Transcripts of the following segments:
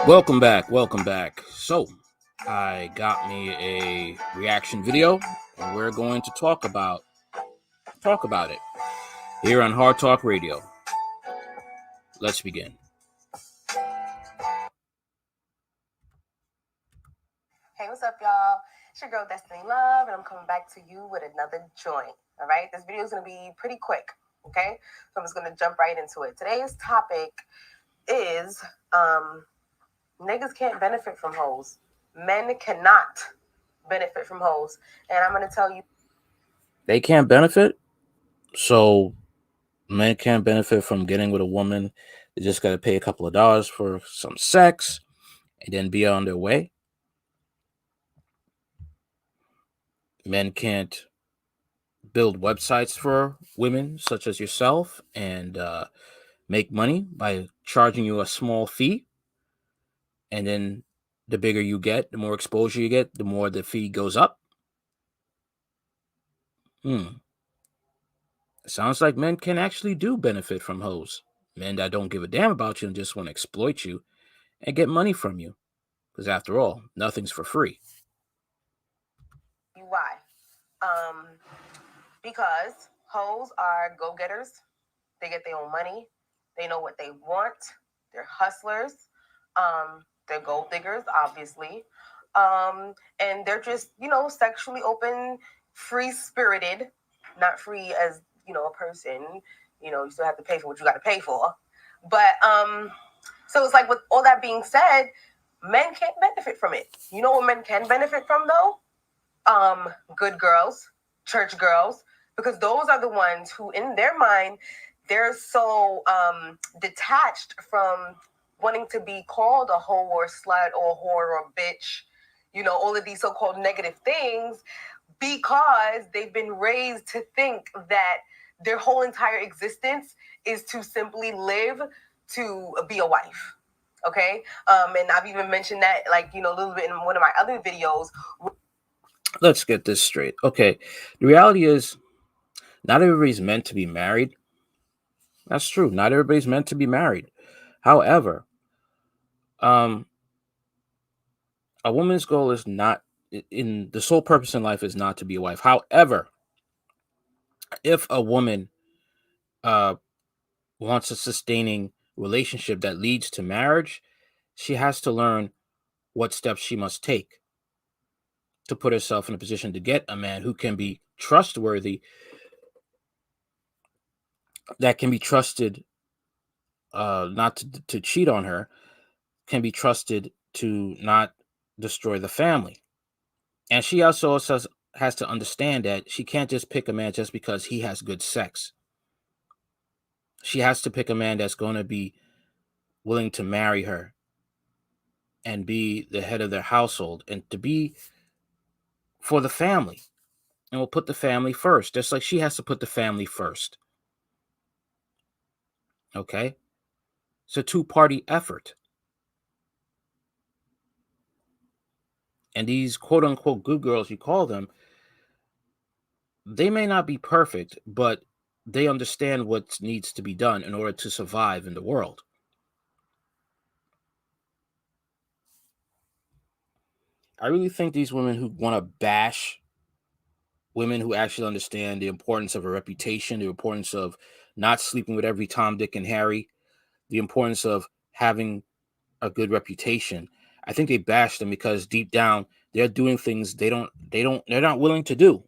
Welcome back. Welcome back. So, I got me a reaction video, and we're going to talk about it here on Hard Talk Radio. Let's begin. Hey, what's up, y'all? It's your girl Destiny Love, and I'm coming back to you with another joint. All right, this video is gonna be pretty quick. Okay, so I'm just gonna jump right into it. Today's topic is niggas can't benefit from hoes. Men cannot benefit from hoes, and I'm gonna tell you They can't benefit, so men can't benefit from getting with a woman. They just got to pay a couple of dollars for some sex and then be on their way. Men can't build websites for women such as yourself and make money by charging you a small fee. And then the bigger you get, the more exposure you get, the more the fee goes up. Sounds like men can actually do benefit from hoes. Men that don't give a damn about you and just want to exploit you and get money from you. Because after all, nothing's for free. why. Because hoes are go-getters. They get their own money. They know what they want. They're hustlers. They're gold diggers, obviously. And they're just, sexually open, free-spirited, not free as, a person. You still have to pay for what you got to pay for. But, so it's like with all that being said, men can't benefit from it. You know what men can benefit from, though? Good girls, church girls, because those are the ones who, in their mind, they're so detached from wanting to be called a hoe or slut or whore or bitch, all of these so-called negative things, because they've been raised to think that their whole entire existence is to simply live to be a wife. Okay? And I've even mentioned that, a little bit in one of my other videos. Let's get this straight. Okay, the reality is not everybody's meant to be married. That's true. Not everybody's meant to be married. However, a woman's goal is not in the sole purpose in life is not to be a wife. However, if a woman uh, wants a sustaining relationship that leads to marriage, she has to learn what steps she must take to put herself in a position to get a man who can be trustworthy, that can be trusted not to cheat on her, can be trusted to not destroy the family. And she also has to understand that she can't just pick a man just because he has good sex. She has to pick a man that's going to be willing to marry her and be the head of their household and to be for the family, and will put the family first, just like she has to put the family first. Okay? It's a two-party effort. And these quote unquote good girls, you call them, they may not be perfect, but they understand what needs to be done in order to survive in the world. I really think these women who want to bash women who actually understand the importance of a reputation, the importance of not sleeping with every Tom, Dick, and Harry, the importance of having a good reputation. I think they bash them because deep down they're doing things they're not willing to do.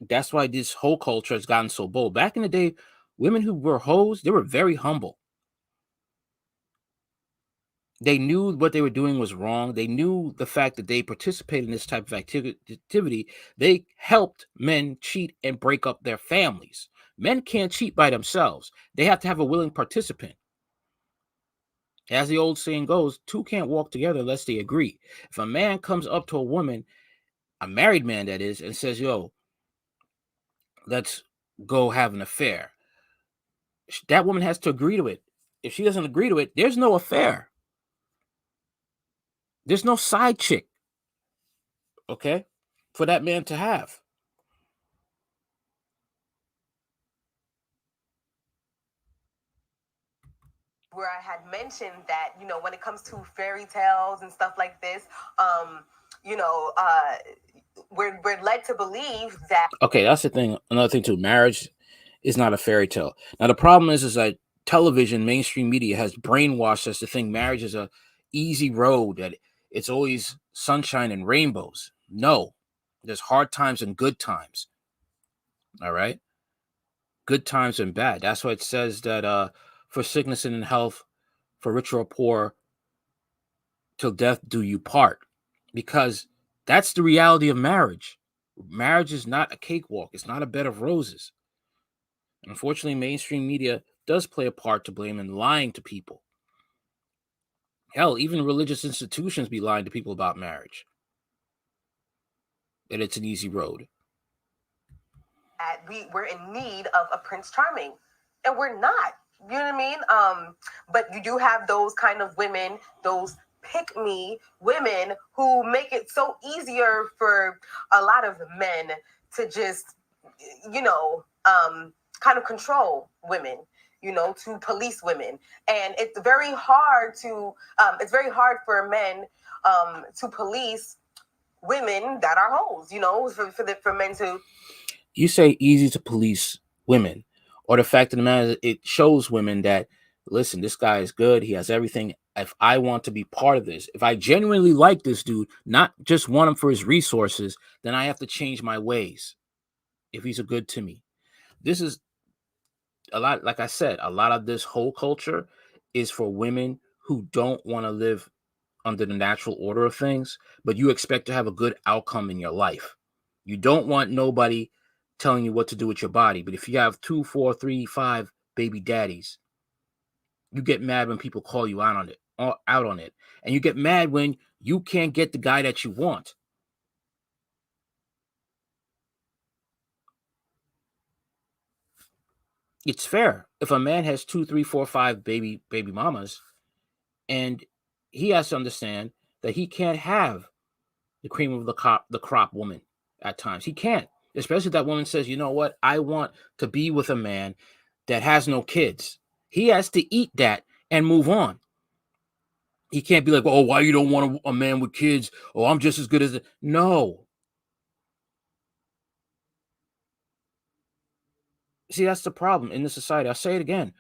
That's why this whole culture has gotten so bold. Back in the day, women who were hoes, they were very humble. They knew what they were doing was wrong. They knew the fact that they participated in this type of activity. They helped men cheat and break up their families. Men can't cheat by themselves. They have to have a willing participant. As the old saying goes, two can't walk together unless they agree. If a man comes up to a woman, a married man that is, and says, yo, let's go have an affair, that woman has to agree to it. If she doesn't agree to it, there's no affair. There's no side chick, okay, for that man to have. where I had mentioned that, when it comes to fairy tales and stuff like this, you know, uh, we're led to believe that. Okay, that's the thing. Another thing too, marriage is not a fairy tale. Now the problem is that television, mainstream media has brainwashed us to think marriage is a easy road, that it's always sunshine and rainbows. No, there's hard times and good times. All right, good times and bad. That's why it says that for sickness and in health, for rich or poor, till death do you part, because that's the reality of marriage. Marriage is not a cakewalk. It's not a bed of roses. Unfortunately, mainstream media does play a part to blame in lying to people. Hell, even religious institutions be lying to people about marriage, that it's an easy road. We're in need of a Prince Charming, and we're not. You know what I mean? But you do have those kind of women, those pick me women who make it so easier for a lot of men to just, kind of control women, to police women. And it's very hard for men to police women that are hoes, for men to. You say easy to police women, or the fact of the matter is it shows women that, listen, this guy is good. He has everything. If I want to be part of this, if I genuinely like this dude, not just want him for his resources, then I have to change my ways if he's a good to me. This is a lot, like I said, a lot of this whole culture is for women who don't want to live under the natural order of things, but you expect to have a good outcome in your life. You don't want nobody telling you what to do with your body. But if you have 2, 4, 3, 5 baby daddies, you get mad when people call you out on it. And you get mad when you can't get the guy that you want. It's fair. If a man has 2, 3, 4, 5 baby mamas, and he has to understand that he can't have the cream of the crop woman at times. He can't, especially if that woman says, you know what, I want to be with a man that has no kids. He has to eat that and move on. He can't be like, oh, why you don't want a man with kids? Oh, I'm just as good as no. See, that's the problem in the society. I'll say it again.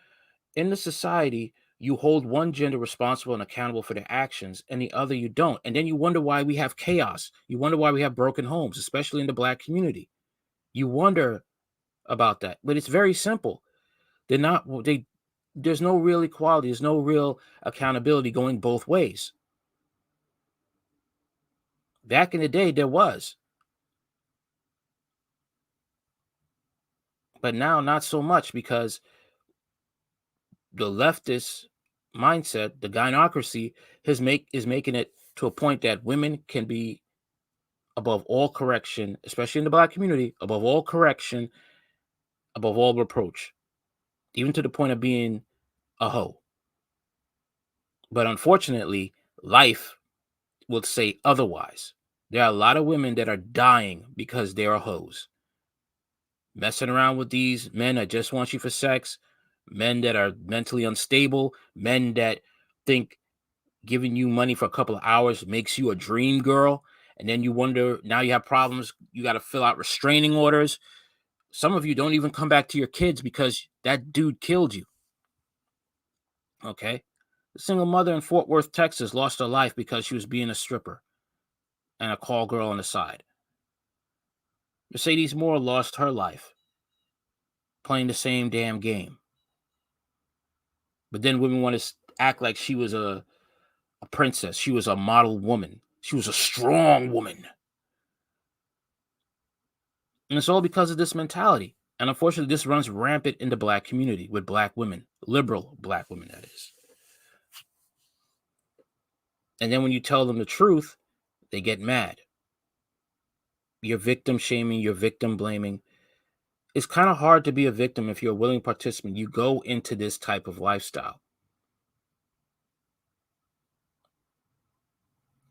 In the society, you hold one gender responsible and accountable for their actions, and the other you don't. And then you wonder why we have chaos. You wonder why we have broken homes, especially in the Black community. You wonder about that, but it's very simple. There's no real equality. There's no real accountability going both ways. Back in the day, there was, but now not so much, because the leftist mindset, the gynocracy, is making it to a point that women can be above all correction, especially in the Black community, above all correction, above all reproach, even to the point of being a hoe. But unfortunately, life will say otherwise. There are a lot of women that are dying because they are hoes. Messing around with these men that just want you for sex, men that are mentally unstable, men that think giving you money for a couple of hours makes you a dream girl. And then you wonder, now you have problems. You got to fill out restraining orders. Some of you don't even come back to your kids because that dude killed you. Okay. A single mother in Fort Worth, Texas lost her life because she was being a stripper and a call girl on the side. Mercedes Moore lost her life playing the same damn game. But then women want to act like she was a princess. She was a model woman. She was a strong woman. And it's all because of this mentality. And unfortunately, this runs rampant in the Black community with Black women, liberal Black women, that is. And then when you tell them the truth, they get mad. You're victim shaming, you're victim blaming. It's kind of hard to be a victim if you're a willing participant. You go into this type of lifestyle.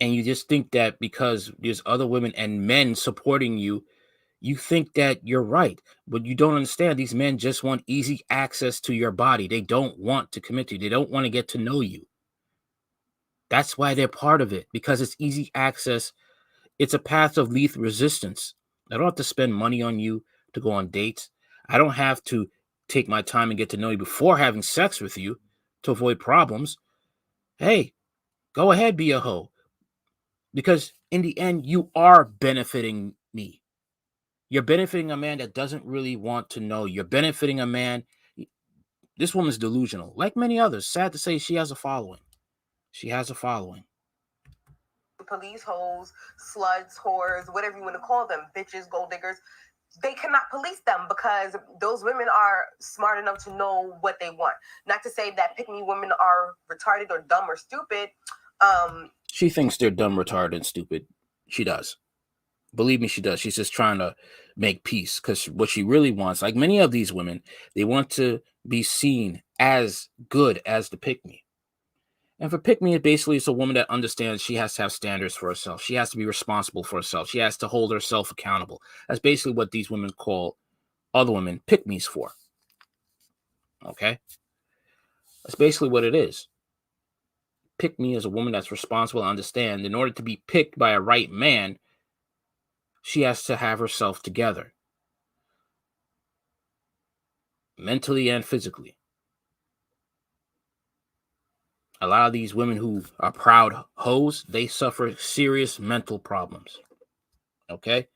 And you just think that because there's other women and men supporting you, You think that you're right, but you don't understand these men just want easy access to your body. They don't want to commit to you. They don't want to get to know you. That's why they're part of it, because it's easy access. It's a path of least resistance. I don't have to spend money on you to go on dates. I don't have to take my time and get to know you before having sex with you to avoid problems. Hey, go ahead, be a hoe. Because in the end, you are benefiting me. You're benefiting a man that doesn't really want to know. You're benefiting a man. This woman's delusional, like many others. Sad to say, she has a following. She has a following. Police hoes, sluts, whores, whatever you want to call them, bitches, gold diggers, they cannot police them because those women are smart enough to know what they want. Not to say that pick me women are retarded or dumb or stupid. She thinks they're dumb, retarded, and stupid. She does. Believe me, she does. She's just trying to make peace, because what she really wants, like many of these women, they want to be seen as good as the pick me. And for pick me, it basically is a woman that understands she has to have standards for herself. She has to be responsible for herself. She has to hold herself accountable. That's basically what these women call other women pick me's for. Okay? That's basically what it is. Pick me is a woman that's responsible and understand in order to be picked by a right man, she has to have herself together, mentally and physically. A lot of these women who are proud hoes, they suffer serious mental problems. Okay?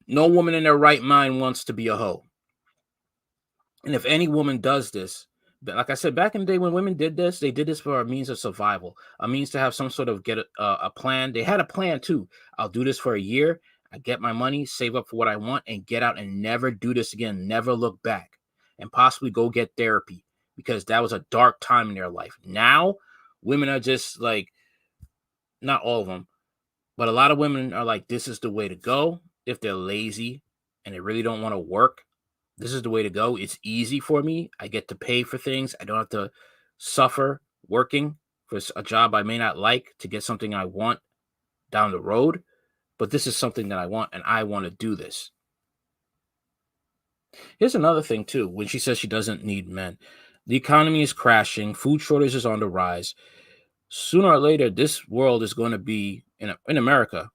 No woman in their right mind wants to be a hoe. And if any woman does this, like I said, back in the day when women did this, they did this for a means of survival, a means to have some sort of get a plan. They had a plan too. I'll do this for a year. I get my money, save up for what I want, and get out and never do this again. Never look back, and possibly go get therapy, because that was a dark time in their life. Now, women are just like, not all of them, but a lot of women are like, this is the way to go. If they're lazy and they really don't want to work, this is the way to go. It's easy for me. I get to pay for things. I don't have to suffer working for a job I may not like to get something I want down the road. But this is something that I want, and I want to do this. Here's another thing, too, when she says she doesn't need men. The economy is crashing. Food shortage is on the rise. Sooner or later, this world is going to be, in America,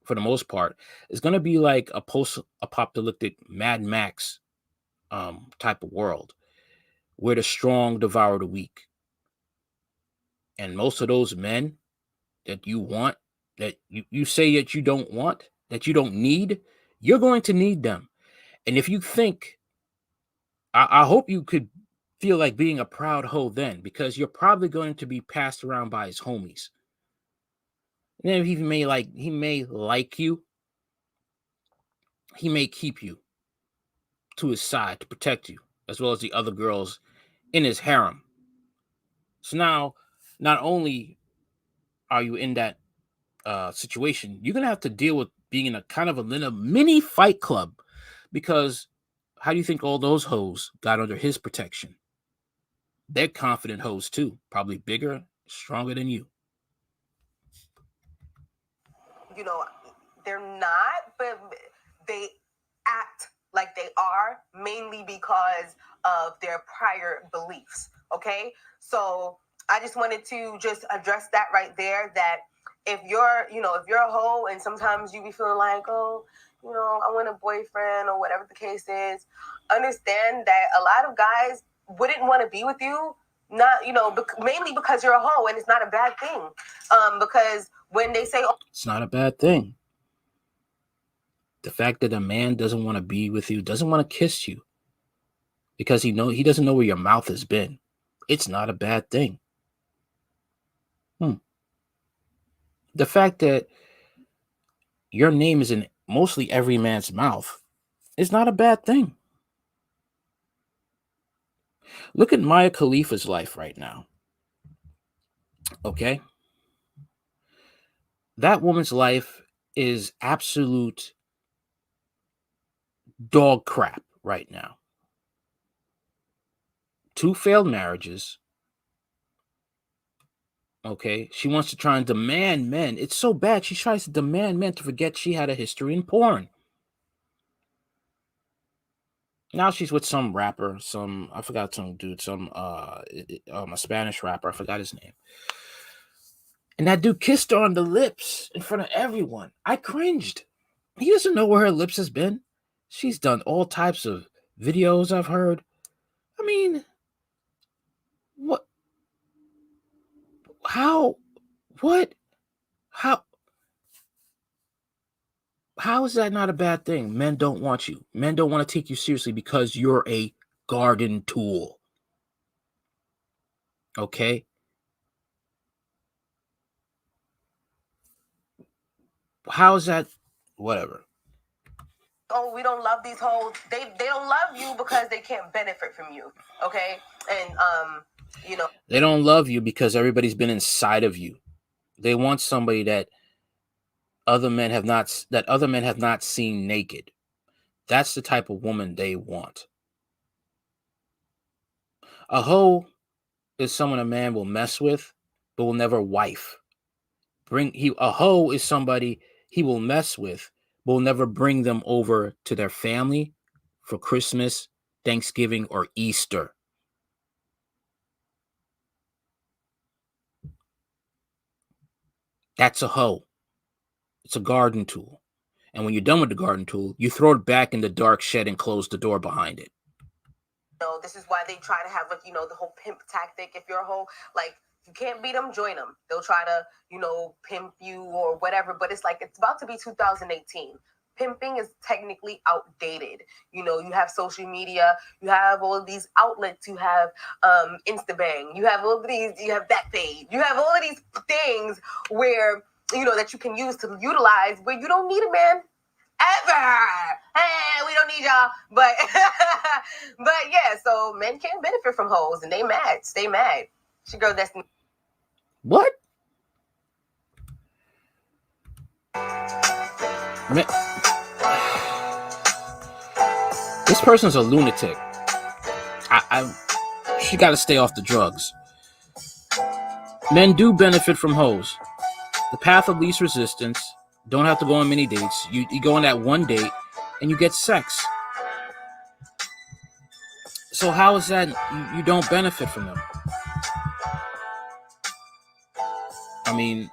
for the most part, is going to be like a post-apocalyptic Mad Max type of world, where the strong devour the weak. And most of those men that you want, that you say that you don't want, that you don't need, you're going to need them. And if you think, I hope you could feel like being a proud hoe then, because you're probably going to be passed around by his homies. And then he may like you. He may keep you to his side to protect you, as well as the other girls in his harem. So now, not only are you in that situation, you're gonna have to deal with being in a kind of a little mini fight club, because how do you think all those hoes got under his protection? They're confident hoes too, probably bigger, stronger than you. They're not, but they act like they are, mainly because of their prior beliefs. Okay, so I just wanted to just address that right there, that if you're a hoe and sometimes you be feeling like, oh, I want a boyfriend or whatever the case is, understand that a lot of guys wouldn't want to be with you, not mainly because you're a hoe, and it's not a bad thing, because when they say, oh, it's not a bad thing. The fact that a man doesn't want to be with you, doesn't want to kiss you, because he doesn't know where your mouth has been, it's not a bad thing. The fact that your name is in mostly every man's mouth is not a bad thing. Look at Mia Khalifa's life right now. Okay? That woman's life is absolute dog crap right now. 2 failed marriages. Okay, she wants to try and demand men. It's so bad. She tries to demand men to forget she had a history in porn. Now she's with some rapper, I forgot some dude, a Spanish rapper. I forgot his name. And that dude kissed her on the lips in front of everyone. I cringed. He doesn't know where her lips has been. She's done all types of videos I've heard. I mean, what? How? What? How? How is that not a bad thing? Men don't want you. Men don't want to take you seriously because you're a garden tool. Okay? How is that? Whatever. Oh, we don't love these hoes. They don't love you because they can't benefit from you. Okay? And they don't love you because everybody's been inside of you. They want somebody that other men have not seen naked. That's the type of woman they want. A hoe is someone a man will mess with, but will never wife. A hoe is somebody he will mess with, but will never bring them over to their family for Christmas, Thanksgiving, or Easter. That's a hoe. It's a garden tool. And when you're done with the garden tool, you throw it back in the dark shed and close the door behind it. This is why they try to have, like, the whole pimp tactic. If you're a whole, like, you can't beat them, join them. They'll try to, pimp you or whatever. But it's like, it's about to be 2018. Pimping is technically outdated. You have social media, you have all of these outlets, you have Instabang, you have all of these, you have Backpage, you have all of these things where, that you can use to utilize where you don't need a man. Ever. Hey, we don't need y'all. But yeah, so men can't benefit from hoes and they mad. Stay mad. It's your girl Destiny. What? This person's a lunatic. She got to stay off the drugs. Men do benefit from hoes. The path of least resistance. Don't have to go on many dates. You go on that one date and you get sex. So how is that you don't benefit from them? I mean,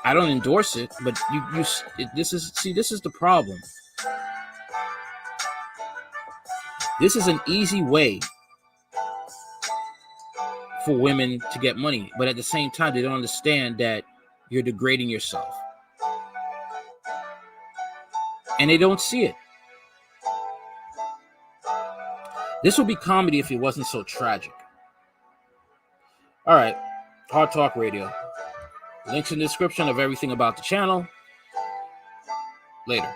I don't endorse it, but this is the problem. This is an easy way for women to get money, but at the same time, they don't understand that you're degrading yourself. And they don't see it. This would be comedy if it wasn't so tragic. All right, Hard Talk Radio. Links in the description of everything about the channel. Later.